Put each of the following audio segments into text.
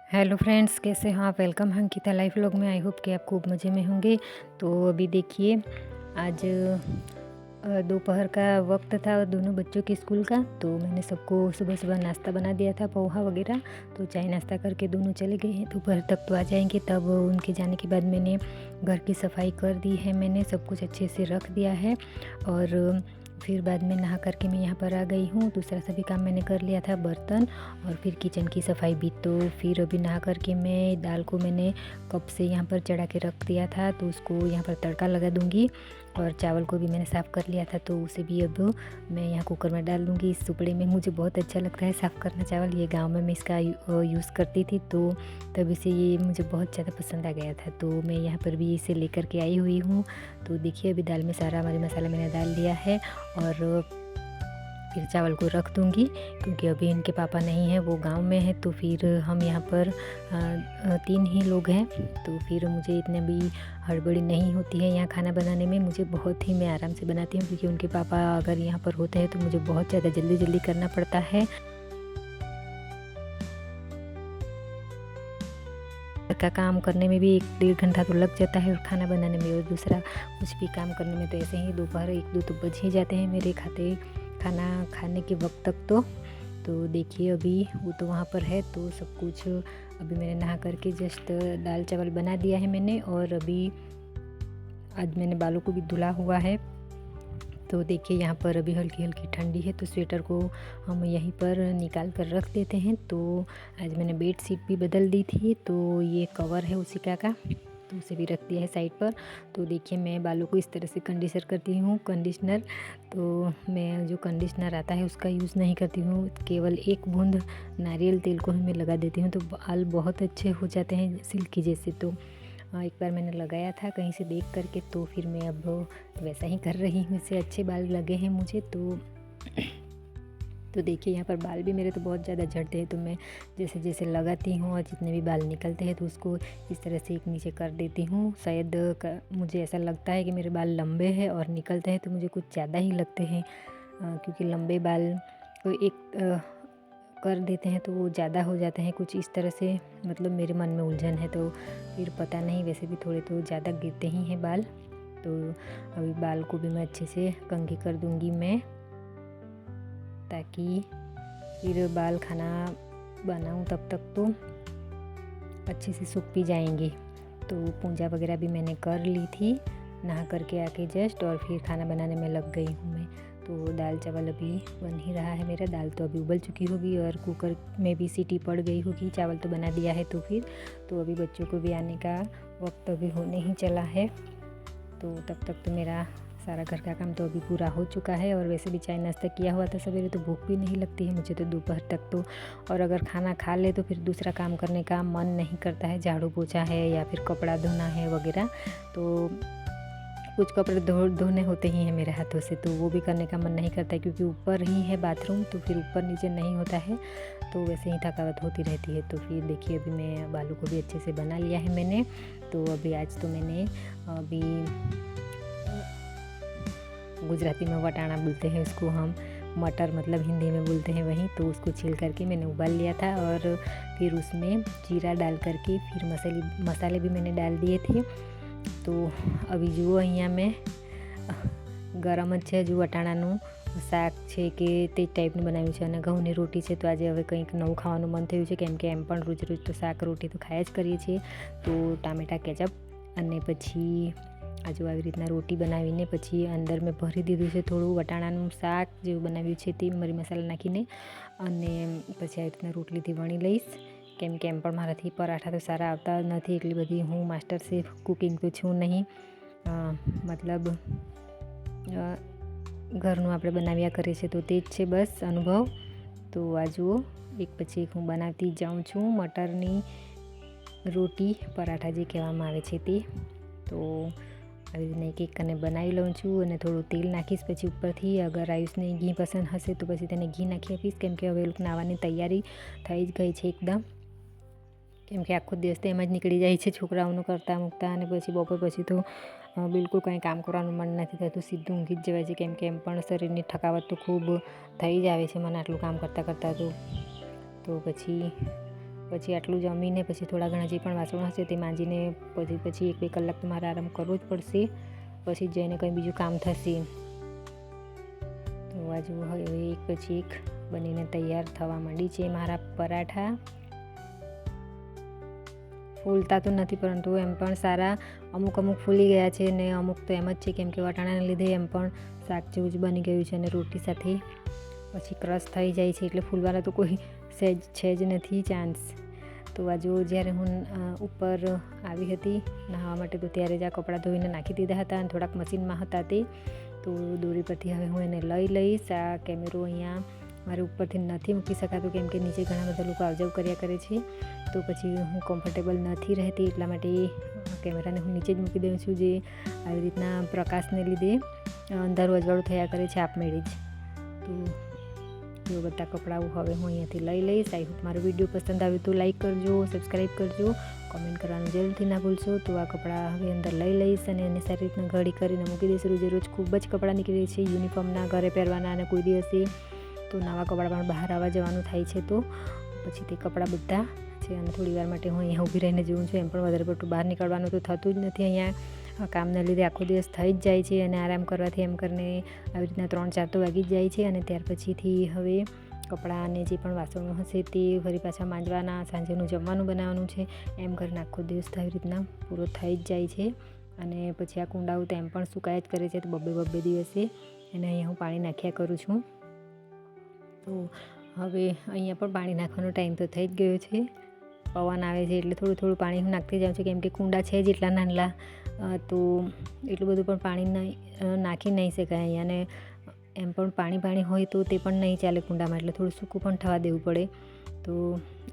Hello friends, कैसे हैं आप? वेलकम है अंकिता लाइफ व्लॉग में। आई होप कि आप खूब मज़े में होंगे। तो अभी देखिए, आज दोपहर का वक्त था दोनों बच्चों के स्कूल का। तो मैंने सबको सुबह सुबह नाश्ता बना दिया था, पोहा वगैरह। तो चाय नाश्ता करके दोनों चले गए हैं। दोपहर तक तो आ जाएंगे। तब उनके जाने के बाद मैंने घर की सफाई कर दी है। मैंने सब कुछ अच्छे से रख दिया है और फिर बाद में नहा करके मैं यहाँ पर आ गई हूँ। दूसरा सभी काम मैंने कर लिया था, बर्तन और फिर किचन की सफाई भी। तो फिर अभी नहा करके मैं दाल को मैंने कप से यहाँ पर चढ़ा के रख दिया था, तो उसको यहाँ पर तड़का लगा दूँगी। और चावल को भी मैंने साफ़ कर लिया था, तो उसे भी अब मैं यहाँ कुकर में डाल दूँगी। इस सुपड़े में मुझे बहुत अच्छा लगता है साफ़ करना चावल। ये गाँव में मैं इसका यूज़ करती थी, तो तभी से ये मुझे बहुत ज़्यादा पसंद आ गया था। तो मैं यहाँ पर भी इसे लेकर के आई हुई हूँ। तो देखिए, अभी दाल में सारा हमारे मसाला मैंने डाल दिया है और फिर चावल को रख दूँगी, क्योंकि अभी इनके पापा नहीं हैं, वो गांव में हैं। तो फिर हम यहाँ पर 3 ही लोग हैं। तो फिर मुझे इतने भी हड़बड़ी नहीं होती है यहाँ खाना बनाने में। मुझे बहुत ही, मैं आराम से बनाती हूँ, क्योंकि उनके पापा अगर यहाँ पर होते हैं तो मुझे बहुत ज़्यादा जल्दी जल्दी करना पड़ता है। घर का काम करने में भी 1-1.5 घंटा तो लग जाता है, और खाना बनाने में और दूसरा कुछ भी काम करने में तो ऐसे ही दोपहर 1-2 तो बज ही जाते हैं मेरे खाना खाने के वक्त तक। तो देखिए, अभी वो तो वहाँ पर है। तो सब कुछ अभी मैंने नहा करके जस्ट दाल चावल बना दिया है मैंने। और अभी आज मैंने बालों को भी धुला हुआ है। तो देखिए, यहाँ पर अभी हल्की हल्की ठंडी है, तो स्वेटर को हम यहीं पर निकाल कर रख देते हैं। तो आज मैंने बेड शीट भी बदल दी थी, तो ये कवर है उसी का तो उसे भी रख दिया है साइड पर। तो देखिए, मैं बालों को इस तरह से कंडीशनर करती हूँ, कंडीशनर। तो मैं जो कंडीशनर आता है उसका यूज़ नहीं करती हूँ, केवल एक बूंद नारियल तेल को ही मैं लगा देती हूँ। तो बाल बहुत अच्छे हो जाते हैं, सिल्की जैसे। तो एक बार मैंने लगाया था कहीं से देख करके, तो फिर मैं अब वैसा ही कर रही हूँ। इससे अच्छे बाल लगे हैं मुझे। तो देखिए, यहाँ पर बाल भी मेरे तो बहुत ज़्यादा झड़ते हैं। तो मैं जैसे जैसे लगाती हूँ और जितने भी बाल निकलते हैं तो उसको इस तरह से एक नीचे कर देती हूँ। शायद मुझे ऐसा लगता है कि मेरे बाल लंबे हैं और निकलते हैं तो मुझे कुछ ज़्यादा ही लगते हैं, क्योंकि लंबे बाल को एक कर देते हैं तो वो ज़्यादा हो जाते हैं कुछ इस तरह से। मतलब मेरे मन में उलझन है, तो फिर पता नहीं, वैसे भी थोड़े तो ज़्यादा गिरते ही हैं बाल। तो अभी बाल को भी मैं अच्छे से कंघी कर दूंगी मैं, ताकि फिर बाल खाना बनाऊं तब तक तो अच्छे से सूख भी जाएंगे। तो पूजा वगैरह भी मैंने कर ली थी नहा करके आके जस्ट, और फिर खाना बनाने में लग गई हूँ मैं। तो दाल चावल अभी बन ही रहा है मेरा। दाल तो अभी उबल चुकी होगी और कुकर में भी सीटी पड़ गई होगी। चावल तो बना दिया है। तो अभी बच्चों को भी आने का वक्त अभी होने ही चला है। तो तब तक तो मेरा सारा घर का काम तो अभी पूरा हो चुका है। और वैसे भी चाय नाश्ता किया हुआ था सवेरे, तो भूख भी नहीं लगती है मुझे तो दोपहर तक तो। और अगर खाना खा ले तो फिर दूसरा काम करने का मन नहीं करता है, झाड़ू पोछा है या फिर कपड़ा धोना है वगैरह। तो कुछ कपड़े धोने होते ही हैं मेरे हाथों से, तो वो भी करने का मन नहीं करता है, क्योंकि ऊपर ही है बाथरूम, तो फिर ऊपर नीचे नहीं होता है। तो वैसे ही थकावट होती रहती है। तो फिर देखिए, अभी मैं बालों को भी अच्छे से बना लिया है मैंने। तो अभी आज तो मैंने अभी गुजराती में वटाना बोलते हैं उसको हम, मटर मतलब हिंदी में बोलते हैं वही। तो उसको छील करके मैंने उबाल लिया था, और फिर उसमें जीरा डाल करके फिर मसाले भी मैंने डाल दिए थे। તો હવે જુઓ, અહીંયા મેં ગરમ જ છે, જુઓ વટાણાનું શાક છે કે તે ટાઈપનું બનાવ્યું છે, અને ઘઉંની રોટી છે। તો આજે હવે કંઈક નવું ખાવાનું મન થયું છે, કેમ કે એમ પણ રોજ રોજ તો શાક રોટી તો ખાયા જ કરીએ છીએ। તો ટામેટાં કેચઅપ અને પછી આજુ આવી રીતના રોટી બનાવીને પછી અંદર મેં ભરી દીધું છે થોડું વટાણાનું શાક જેવું બનાવ્યું છે તે મરી મસાલા નાખીને, અને પછી આવી રીતના રોટલીથી વણી લઈશ। કેમ કે એમ પણ મારાથી પરાઠા તો સારા આવતા નથી, એટલી બધી હું માસ્ટર શેફ કુકિંગ તો છું નહીં। મતલબ ઘરનું આપણે બનાવ્યા કરીએ છીએ તો તે જ છે બસ અનુભવ। તો આ જુઓ, એક પછી એક હું બનાવતી જાઉં છું મટરની રોટી, પરાઠા જે કહેવામાં આવે છે તે। તો આવી રીતના એક એક કરીને બનાવી લઉં છું, અને થોડું તેલ નાખીશ પછી ઉપરથી। અગર આયુષને ઘી પસંદ હશે તો પછી તેને ઘી નાખી આપીશ, કેમ કે હવે લોકો નાવાની તૈયારી થઈ જ ગઈ છે એકદમ। કેમ કે આખો દિવસ તો એમ જ નીકળી જાય છે છોકરાઓનું કરતાં મૂકતાં, અને પછી બપોર પછી તો બિલકુલ કંઈ કામ કરવાનું મન નથી થતું, સીધું ઊંઘી જ જવાય છે। કેમ કે એમ પણ શરીરની થકાવટ તો ખૂબ થઈ જ આવે છે મને આટલું કામ કરતાં કરતાં। તો પછી પછી આટલું જમીને પછી થોડા ઘણા જે પણ વાસણ હશે તે માંજીને પછી 1-2 કલાક તો મારે આરામ કરવો જ પડશે, પછી જઈને કંઈ બીજું કામ થશે. તો આ જુઓ હવે એક પછી એક બનીને તૈયાર થવા માંડી છે મારા પરાઠા. ફૂલતા તો નથી પરંતુ એમ પણ સારા અમુક ફૂલી ગયા છે ને અમુક તો એમ જ છે, કેમ કે વટાણાને લીધે એમ પણ શાક જેવું જ બની ગયું છે અને રોટી સાથે પછી ક્રશ થઈ જાય છે એટલે ફૂલવાના તો કોઈ સહેજ છે જ નથી ચાન્સ. તો આ જો જ્યારે હું ઉપર આવી હતી નહાવા માટે તો ત્યારે જ આ કપડાં ધોઈને નાખી દીધા હતા અને થોડાક મશીનમાં હતા તે તો દોરી પરથી હવે હું એને લઈ લઈશ. આ કેમેરો અહીંયા મારે ઉપરથી નથી મૂકી શકાતું કેમ કે નીચે ઘણા બધા લોકો આવજાવ કર્યા કરે છે, તો પછી હું કમ્ફર્ટેબલ નથી રહેતી એટલા માટે કેમેરાને હું નીચે જ મૂકી દઉં છું, જે આવી રીતના પ્રકાશને લીધે અંધારું અજવાળું થયા કરે છે આપમેળે જ. તો એ બધા કપડાઓ હવે હું અહીંયાથી લઈ લઈશ. આઈ હોપ મારો વિડીયો પસંદ આવ્યો તો લાઈક કરજો, સબસ્ક્રાઈબ કરજો, કોમેન્ટ કરવાનું જરૂરથી ના ભૂલશો. તો આ કપડાં હવે અંદર લઈ લઈશ અને એને સારી રીતના ઘડી કરીને મૂકી દઈશ. રોજે રોજ ખૂબ જ કપડાં નીકળે છે યુનિફોર્મના, ઘરે પહેરવાના, અને કોઈ દિવસે તો નવા કપડાં પણ બહાર આવવા જવાનું થાય છે તો પછી તે કપડાં બધા છે. અને થોડી વાર માટે હું અહીંયા ઊભી રહીને જોઉં છું, એમ પણ વધારે પડતું બહાર નીકળવાનું તો થતું જ નથી. અહીંયા કામના લીધે આખો દિવસ થઈ જ જાય છે અને આરામ કરવાથી એમ કરીને આવી રીતના 3-4 તો વાગી જ જાય છે. અને ત્યાર પછીથી હવે કપડાં અને જે પણ વાસણો હશે તે ફરી પાછા માંજવાના, સાંજેનું જમવાનું બનાવવાનું છે, એમ કરીને આખો દિવસ આવી રીતના પૂરો થઈ જ જાય છે. અને પછી આ કુંડાઓ તો એમ પણ સુકાયા જ કરે છે, તો બબ્બે દિવસે એને અહીંયા હું પાણી નાખ્યા કરું છું. તો હવે અહીંયા પણ પાણી નાખવાનો ટાઈમ તો થઈ જ ગયો છે. પવન આવે છે એટલે થોડું પાણી હું નાખતી જાઉં છું, કેમ કે કુંડા છે જ એટલા નાનલા, તો એટલું બધું પણ પાણી નાખી નહીં શકાય અહીંયા. અને એમ પણ પાણી હોય તો તે પણ નહીં ચાલે કુંડામાં, એટલે થોડું સૂકું પણ થવા દેવું પડે. તો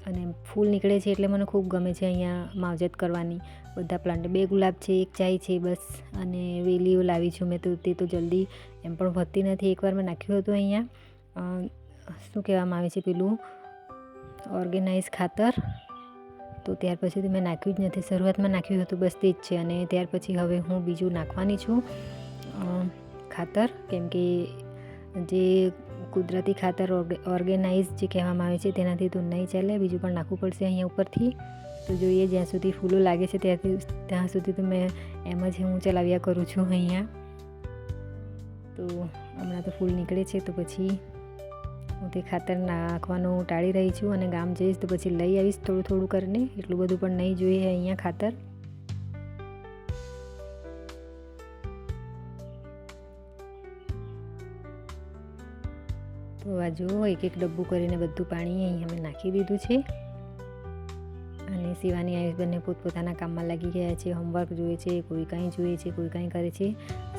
અને ફૂલ નીકળે છે એટલે મને ખૂબ ગમે છે અહીંયા માવજત કરવાની. બધા પ્લાન્ટ, 2 ગુલાબ છે, 1 ચાય છે બસ, અને વેલીઓ લાવી છું મેં, તો તે તો જલ્દી એમ પણ વધતી નથી. એકવાર મેં નાખ્યું હતું અહીંયા શું કહેવામાં આવે છે પેલું ઓર્ગેનાઇઝ ખાતર, તો ત્યાર પછીથી મેં નાખ્યું જ નથી. શરૂઆતમાં નાખ્યું હતું બસ તે જ છે, અને ત્યાર પછી હવે હું બીજું નાખવાની છું ખાતર, કેમ કે જે કુદરતી ખાતર ઓર્ગેનાઇઝ જે કહેવામાં આવે છે તેનાથી તો નહીં ચાલે, બીજું પણ નાખવું પડશે અહીંયા ઉપરથી. તો જોઈએ જ્યાં સુધી ફૂલો લાગે છે ત્યાં સુધી તો મેં એમ જ હું ચલાવ્યા કરું છું અહીંયા. તો હમણાં તો ફૂલ નીકળે છે તો પછી હું તે ખાતર નાખવાનું ટાળી રહી છું, અને ગામ જઈશ તો પછી લઈ આવીશ થોડું કરીને. એટલું બધું પણ નહીં જોઈએ અહીંયા ખાતર. તો આ જુઓ 1 ડબ્બું કરીને બધું પાણી અહીં અમે નાખી દીધું છે. અને શિવાની આયુષ બંને પોતપોતાના કામમાં લાગી ગયા છે. હોમવર્ક જોઈએ છે, કોઈ કંઈ જોઈએ છે, કોઈ કંઈ કરે છે.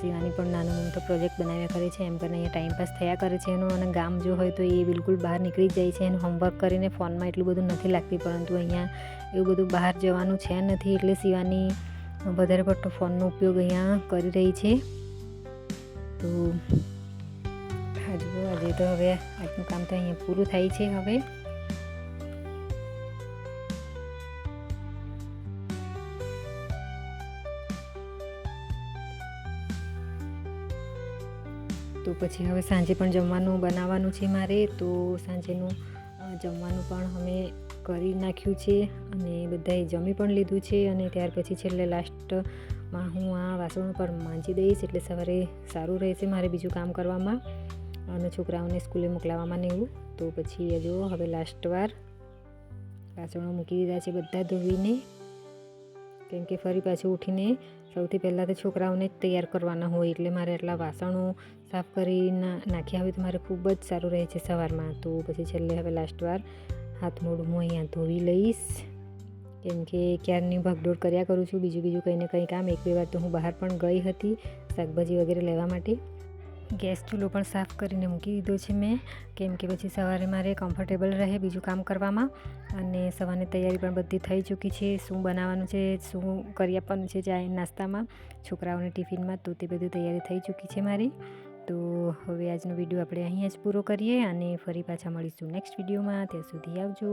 શિવાની પણ નાનો મોટો પ્રોજેક્ટ બનાવ્યા કરે છે, એમ કરીને અહીંયા ટાઈમપાસ થયા કરે છે એનો. અને ગામ જો હોય તો એ બિલકુલ બહાર નીકળી જાય છે, એનું હોમવર્ક કરીને ફોનમાં એટલું બધું નથી લાગતી, પરંતુ અહીંયા એવું બધું બહાર જવાનું છે નથી, એટલે શિવાની વધારે પડતો ફોનનો ઉપયોગ અહીંયા કરી રહી છે. તો આજે તો હવે આજનું કામ તો અહીંયા પૂરું થાય છે. હવે તો પછી હવે સાંજે પણ જમવાનું બનાવવાનું છે મારે, તો સાંજેનું જમવાનું પણ અમે કરી નાખ્યું છે અને બધાએ જમી પણ લીધું છે. અને ત્યાર પછી છેલ્લે લાસ્ટમાં હું આ વાસણો પર માંજી દઈશ, એટલે સવારે સારું રહેશે મારે બીજું કામ કરવામાં અને છોકરાઓને સ્કૂલે મોકલાવવામાં ને એવું. તો પછી જો હવે લાસ્ટવાર વાસણો મૂકી દીધા છે બધા ધોઈને, કેમ કે ફરી પાછું ઉઠીને સૌથી પહેલાં તો છોકરાઓને જ તૈયાર કરવાના હોય, એટલે મારે આટલા વાસણો સાફ કરી નાખ્યા હોય તો મારે ખૂબ જ સારું રહે છે સવારમાં. તો પછી છેલ્લે હવે લાસ્ટવાર હાથ મોઢું હું અહીંયા ધોઈ લઈશ, કેમ કે ક્યારની ભાગદોડ કર્યા કરું છું, બીજું કંઈ ને કંઈ કામ. 1-2 વાર તો હું બહાર પણ ગઈ હતી શાકભાજી વગેરે લેવા માટે. ગેસ ચૂલો પણ સાફ કરીને મૂકી દીધો છે મેં, કેમ કે પછી સવારે મારે કમ્ફર્ટેબલ રહે બીજું કામ કરવામાં. અને સવારની તૈયારી પણ બધી થઈ ચૂકી છે, શું બનાવવાનું છે, શું કરી આપવાનું છે ચાય નાસ્તામાં છોકરાઓને ટિફિનમાં, તો તે બધી તૈયારી થઈ ચૂકી છે મારી. તો હવે આજનો વિડીયો આપણે અહીંયા જ પૂરો કરીએ અને ફરી પાછા મળીશું નેક્સ્ટ વિડીયોમાં. ત્યાં સુધી આવજો.